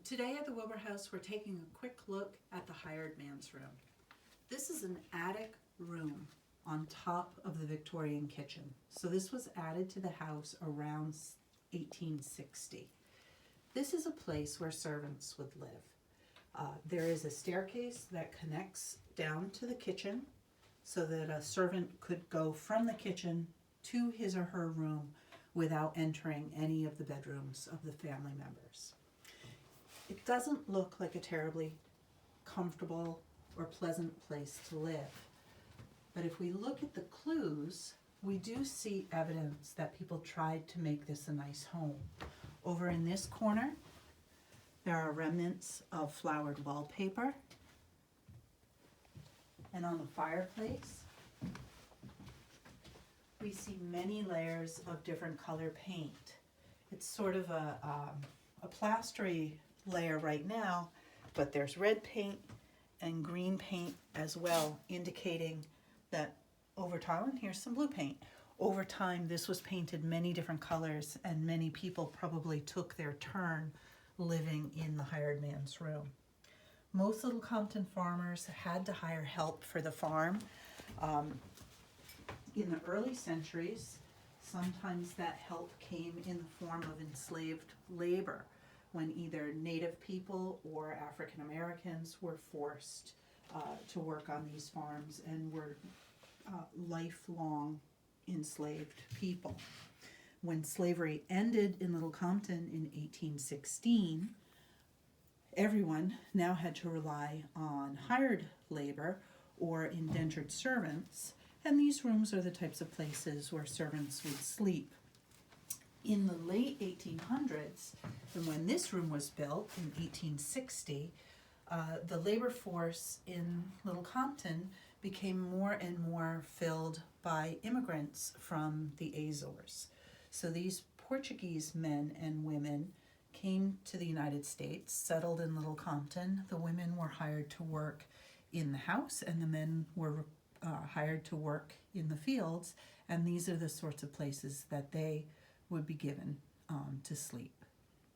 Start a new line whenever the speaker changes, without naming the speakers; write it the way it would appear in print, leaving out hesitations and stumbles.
Today at the Wilbur House, we're taking a quick look at the hired man's room. This is an attic room on top of the Victorian kitchen. So this was added to the house around 1860. This is a place where servants would live. There is a staircase that connects down to the kitchen so that a servant could go from the kitchen to his or her room without entering any of the bedrooms of the family members. It doesn't look like a terribly comfortable or pleasant place to live. But if we look at the clues, we do see evidence that people tried to make this a nice home. Over in this corner, there are remnants of flowered wallpaper. And on the fireplace, we see many layers of different color paint. It's sort of a plastery layer right now, but there's red paint and green paint as well, indicating that over time, and here's some blue paint, over time this was painted many different colors and many people probably took their turn living in the hired man's room. Most Little Compton farmers had to hire help for the farm. In the early centuries, sometimes that help came in the form of enslaved labor, when either Native people or African Americans were forced to work on these farms and were lifelong enslaved people. When slavery ended in Little Compton in 1816, everyone now had to rely on hired labor or indentured servants, and these rooms are the types of places where servants would sleep. In the late 1800s, and when this room was built in 1860, the labor force in Little Compton became more and more filled by immigrants from the Azores. So these Portuguese men and women came to the United States, settled in Little Compton. The women were hired to work in the house, and the men were hired to work in the fields, and these are the sorts of places that they would be given to sleep.